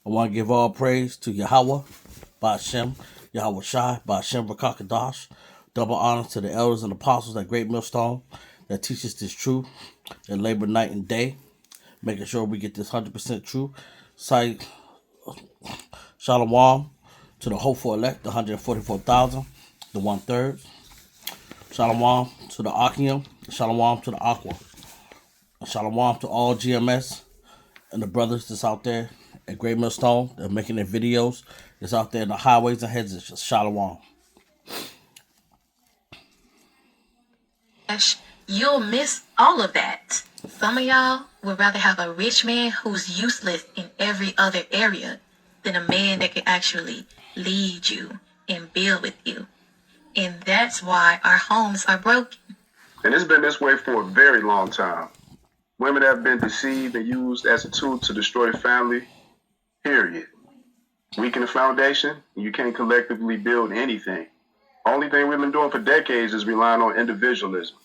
I want to give all praise to Yahweh, Ba'Shem, Yahweh Shai, Ba'Shem Rakakadash. Double honor to the elders and apostles at Great Millstone that teach us this truth and labor night and day, making sure we get this 100% true. Sight, Shalom to the hopeful elect, the 144,000, the 1/3. Shalom to the Akim, Shalom to the Aqua. Shalom to all GMS and the brothers that's out there at Great Millstone. They're making their videos. That's out there in the highways and hedges. Shalom. You'll miss all of that. Some of y'all would rather have a rich man who's useless in every other area than a man that can actually lead you and build with you. And that's why our homes are broken. And it's been this way for a very long time. Women have been deceived and used as a tool to destroy the family, period. Weaken the foundation, and you can't collectively build anything. Only thing we've been doing for decades is relying on individualism,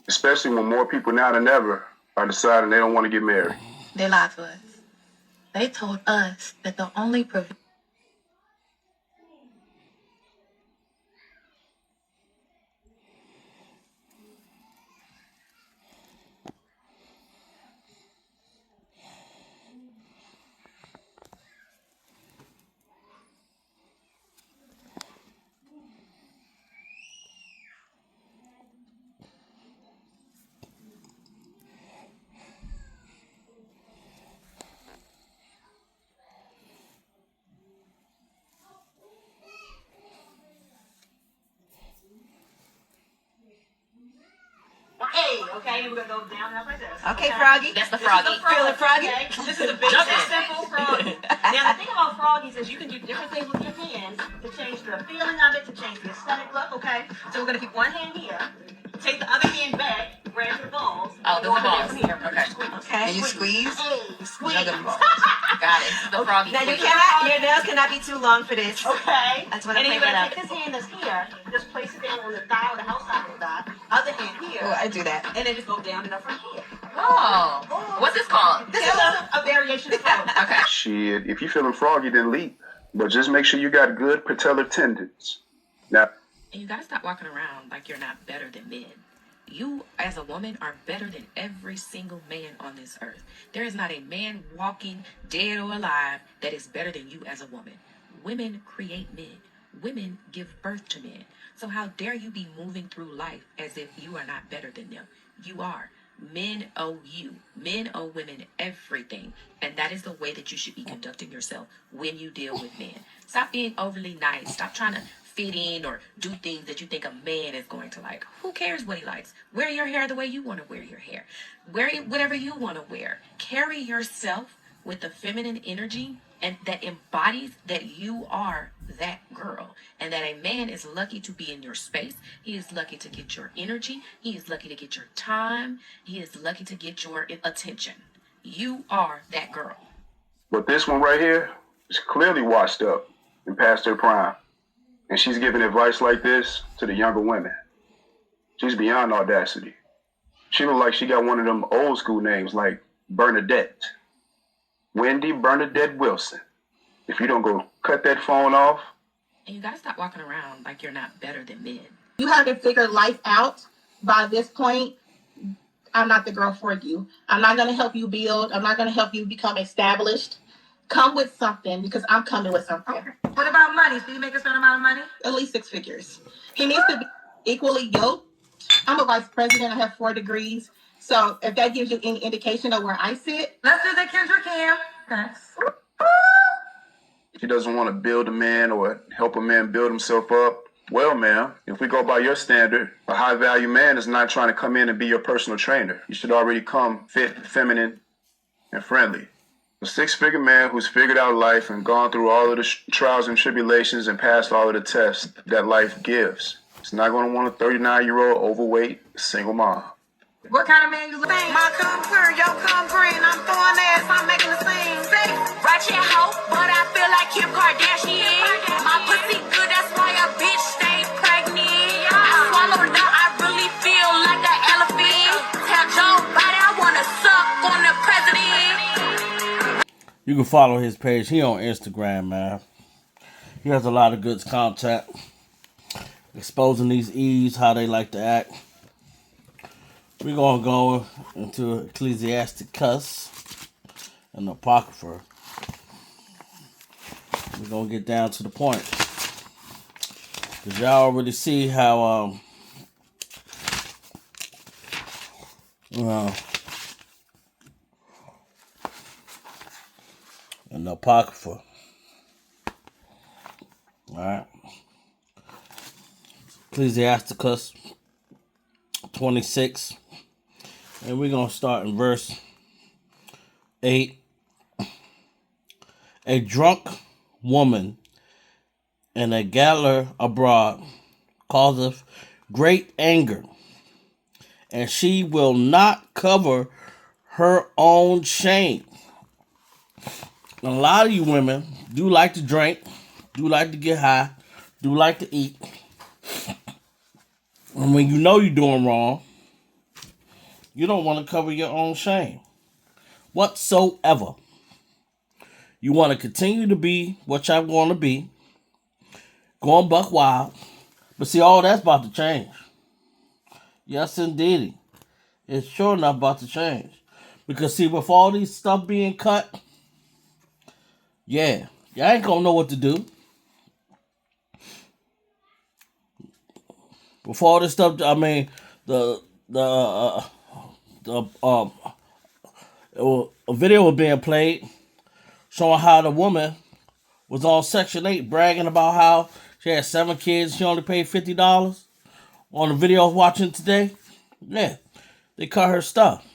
especially when more people now than ever are deciding they don't want to get married. They lied to us. They told us that the only Hey, okay, we're gonna go down like this. Okay, Froggy. That's the Froggy. Feeling Froggy? Okay. This is a big, simple Froggy. Now, the thing about Froggies is you can do different things with your hands to change the feeling of it, to change the aesthetic look, okay? So we're gonna keep one hand here, take the other hand back, grab the balls. Oh, go the balls. from here. Okay. Okay. And you squeeze? Squeeze. Another ball. Got it. The Froggy. Now, squeeze. your nails cannot be too long for this. Okay. I just wanna and then play you're that gonna take this hand that's here, just place it down on the thigh or the outside of the thigh. Other hand here. Oh, I do that. And then just go down and up from here. Oh. What's this called? This is a variation of frog. Okay. Shit, if you're feeling froggy, then leap. But just make sure you got good patellar tendons. Now, And you gotta stop walking around like you're not better than men. You, as a woman, are better than every single man on this earth. There is not a man walking, dead or alive, that is better than you as a woman. Women create men. Women give birth to men. So how dare you be moving through life as if you are not better than them? You are. Men owe you. Men owe women everything. And that is the way that you should be conducting yourself when you deal with men. Stop being overly nice. Stop trying to fit in or do things that you think a man is going to like. Who cares what he likes? Wear your hair the way you want to wear your hair. Wear it whatever you want to wear. Carry yourself with the feminine energy and that embodies that you are that girl, and that a man is lucky to be in your space. He is lucky to get your energy. He is lucky to get your time. He is lucky to get your attention. You are that girl. but this one right here is clearly washed up and past her prime. And she's giving advice like this to the younger women. She's beyond audacity. She look like she got one of them old school names like Bernadette. Wendy Bernadette Wilson. If you don't go cut that phone off. And you gotta stop walking around like you're not better than men. You haven't figured life out by this point, I'm not the girl for you. I'm not going to help you build. I'm not going to help you become established. Come with something because I'm coming with something. Okay. What about money? Do you make a certain amount of money? At least 6 figures. He needs to be equally yoked. I'm a vice president. I have 4 degrees. So if that gives you any indication of where I sit. Let's do the Kendra Cam. Thanks. She doesn't want to build a man or help a man build himself up. Well, ma'am, if we go by your standard, a high-value man is not trying to come in and be your personal trainer. You should already come fit, feminine, and friendly. A 6-figure man who's figured out life and gone through all of the trials and tribulations and passed all of the tests that life gives. He's not going to want a 39-year-old overweight single mom. What kind of man you look like? My come clear, yo come green. I'm throwing ass, I'm making the scene. Say, ratchet hoe, but I feel like Kim Kardashian. My pussy good, that's why a bitch stay pregnant. I swallow now, I really feel like an elephant. Tell Joe Biden I wanna suck on the president. You can follow his page. He on Instagram, man. He has a lot of good content. Exposing these Eves, how they like to act. We're going to go into Ecclesiasticus and Apocrypha. We're going to get down to the point. Because y'all already see how in the Apocrypha. Alright. Ecclesiasticus 26. And we're going to start in verse 8. A drunk woman and a galler abroad causeth great anger, and she will not cover her own shame. A lot of you women do like to drink, do like to get high, do like to eat. And when you know you're doing wrong, you don't want to cover your own shame whatsoever. You want to continue to be what y'all want to be, going buck wild. But see, all that's about to change. Yes, indeed. It's sure enough about to change. Because see, with all these stuff being cut, yeah, y'all ain't gonna know what to do. With all this stuff, I mean, a video was being played showing how the woman was on Section 8 bragging about how she had 7 kids. She only paid $50 on the video I was watching today. Yeah, they cut her stuff.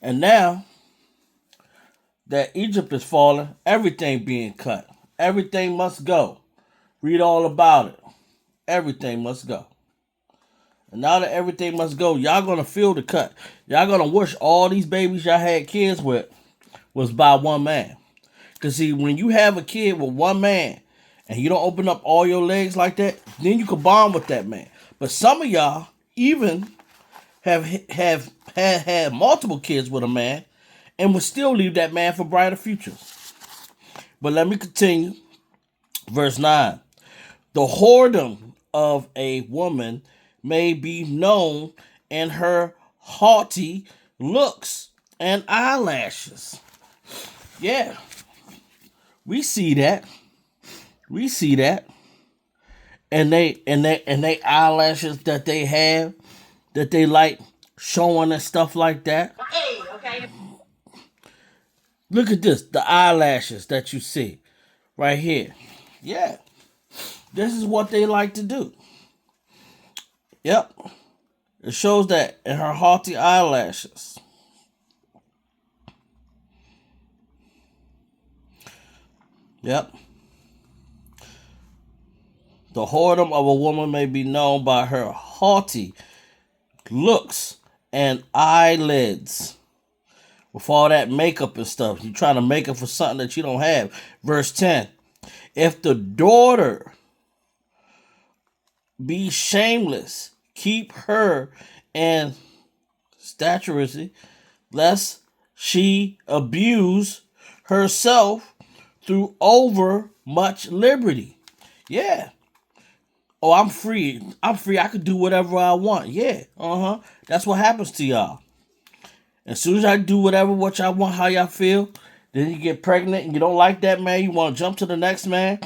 And now that Egypt is falling, everything being cut. Everything must go. Read all about it. Everything must go. And now that everything must go, y'all gonna feel the cut. Y'all gonna wish all these babies y'all had kids with was by one man. Because see, when you have a kid with one man and you don't open up all your legs like that, then you can bond with that man. But some of y'all even have had multiple kids with a man and would still leave that man for brighter futures. But let me continue. Verse 9. The whoredom of a woman may be known in her haughty looks and eyelashes. Yeah, we see that. We see that. And they eyelashes that they have, that they like showing and stuff like that. Hey, okay. Look at this, the eyelashes that you see right here. Yeah, this is what they like to do. Yep, it shows that in her haughty eyelashes. Yep. The whoredom of a woman may be known by her haughty looks and eyelids. With all that makeup and stuff. You're trying to make up for something that you don't have. Verse 10. If the daughter be shameless, keep her in statuary, lest she abuse herself through over much liberty. Yeah. Oh, I'm free. I'm free. I could do whatever I want. Yeah. That's what happens to y'all. As soon as I do whatever what y'all want, how y'all feel, then you get pregnant and you don't like that man. You want to jump to the next man.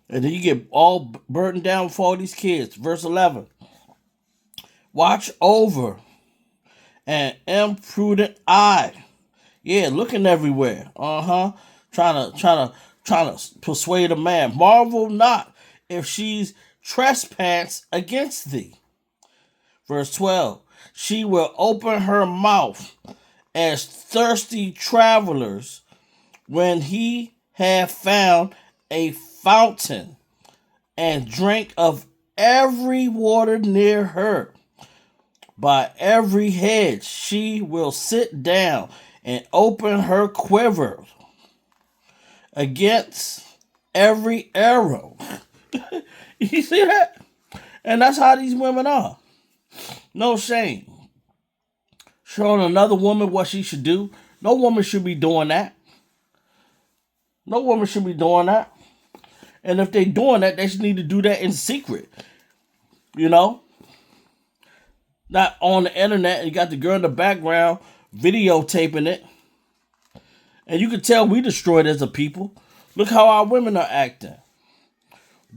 And then you get all burdened down with all these kids. Verse 11. Watch over an imprudent eye. Yeah, looking everywhere. Trying to persuade a man. Marvel not if she's trespass against thee. Verse 12. She will open her mouth as thirsty travelers when he have found a fountain, and drink of every water near her. By every hedge she will sit down and open her quiver against every arrow. You see that? And that's how these women are. No shame. Showing another woman what she should do. No woman should be doing that. No woman should be doing that. And if they doing that, they should need to do that in secret. You know? Not on the internet. You got the girl in the background videotaping it. And you can tell we destroyed as a people. Look how our women are acting.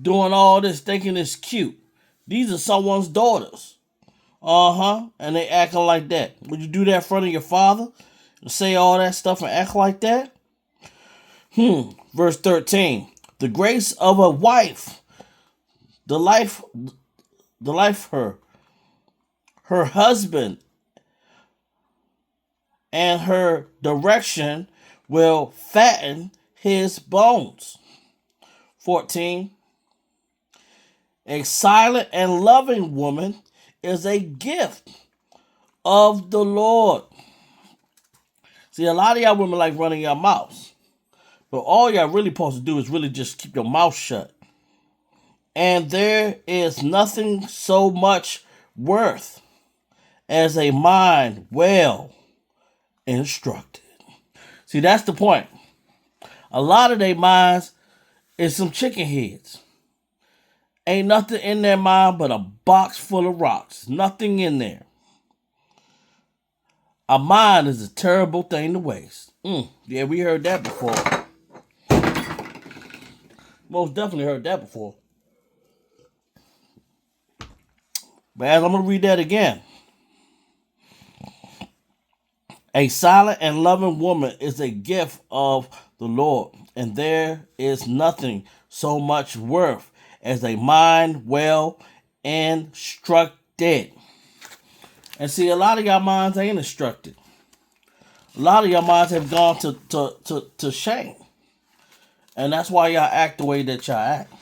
Doing all this, thinking it's cute. These are someone's daughters. And they acting like that. Would you do that in front of your father? And say all that stuff and act like that? Verse 13. The grace of a wife. The life her husband and her direction will fatten his bones. 14. A silent and loving woman is a gift of the Lord. See, a lot of y'all women like running your mouths. But all y'all really supposed to do is really just keep your mouth shut. And there is nothing so much worth as a mind well instructed. See, that's the point. A lot of their minds is some chicken heads. Ain't nothing in their mind but a box full of rocks. Nothing in there. A mind is a terrible thing to waste. Yeah, we heard that before. Most definitely heard that before. But as I'm going to read that again. A silent and loving woman is a gift of the Lord, and there is nothing so much worth as a mind well instructed. And see, a lot of y'all minds ain't instructed. A lot of y'all minds have gone to shame. And that's why y'all act the way that y'all act.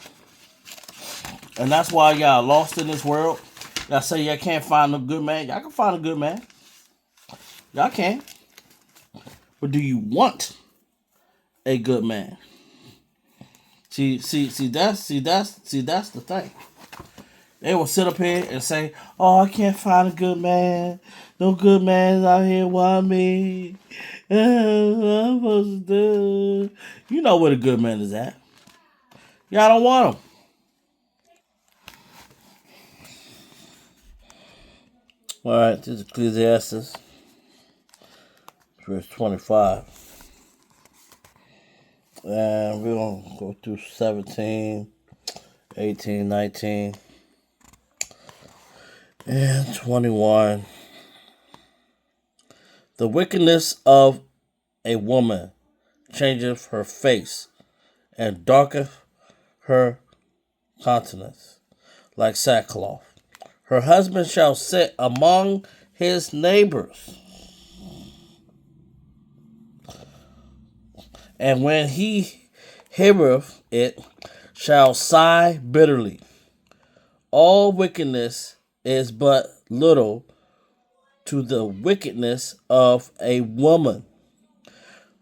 And that's why y'all lost in this world. Y'all say y'all can't find a good man. Y'all can find a good man. Y'all can. But do you want a good man? See, that's the thing. They will sit up here and say, "Oh, I can't find a good man. No good man out here want me. What I'm supposed to do?" You know where the good man is at. Y'all don't want him. All right, this is Ecclesiastes, verse 25. And we're going to go through 17, 18, 19, and 21. The wickedness of a woman changeth her face, and darketh her countenance like sackcloth. Her husband shall sit among his neighbors, and when he heareth it, shall sigh bitterly. All wickedness is but little to the wickedness of a woman.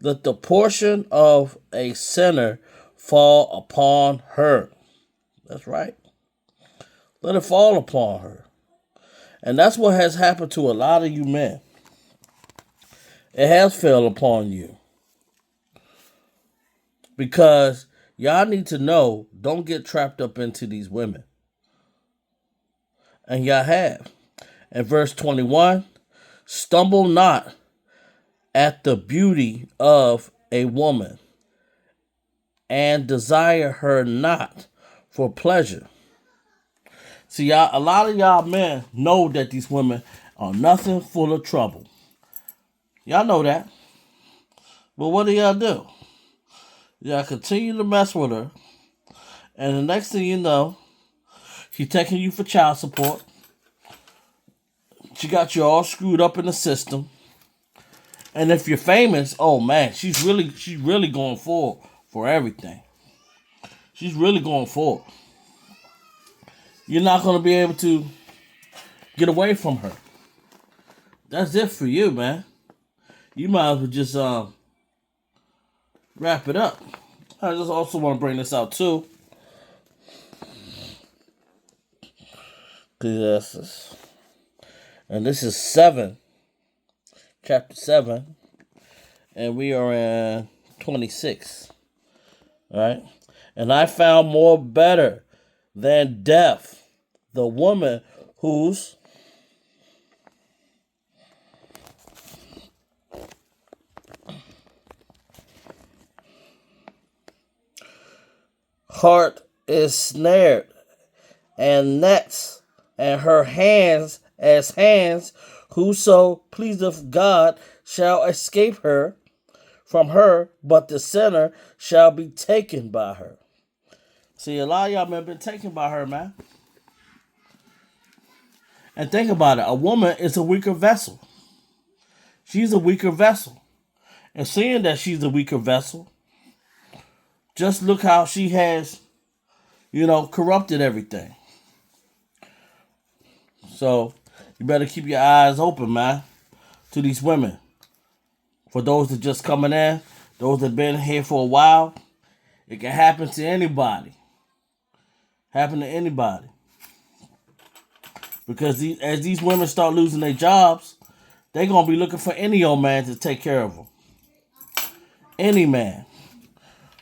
Let the portion of a sinner fall upon her. That's right. Let it fall upon her. And that's what has happened to a lot of you men. It has fell upon you. Because y'all need to know, don't get trapped up into these women. And y'all have. In verse 21, stumble not at the beauty of a woman, and desire her not for pleasure. See, y'all, a lot of y'all men know that these women are nothing full of trouble. Y'all know that. But what do y'all do? Y'all continue to mess with her. And the next thing you know, she's taking you for child support. She got you all screwed up in the system. And if you're famous, oh man, she's really going for everything. She's really going for it. You're not going to be able to get away from her. That's it for you, man. You might as well just wrap it up. I just also want to bring this out too. Ecclesiastes. And this is 7. Chapter 7. And we are in 26. Right? And I found more better than death the woman whose heart is snared and nets, and her hands as hands. Whoso pleaseth God shall escape her from her, but the sinner shall be taken by her. See, a lot of y'all have been taken by her, man. And think about it. A woman is a weaker vessel. She's a weaker vessel. And seeing that she's a weaker vessel, just look how she has, corrupted everything. So, you better keep your eyes open, man, to these women. For those that just coming in, those that been here for a while, it can happen to anybody. Happen to anybody. Because as these women start losing their jobs, they're going to be looking for any old man to take care of them. Any man.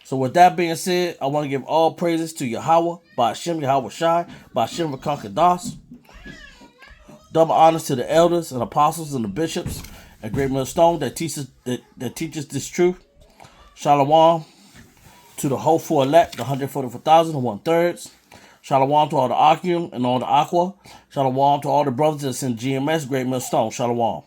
So with that being said, I want to give all praises to Yahweh, Ba'ashem Yahweh Shai, Ba'ashem Rakakadas. Double honors to the elders and apostles and the bishops at Great Millstone that teaches this truth. Shalom to the hopeful elect, the 144,000 and 1/3. Shalom to all the Akim and all the Aqua. Shalom to all the brothers that's in GMS, Great Millstone. Shalom.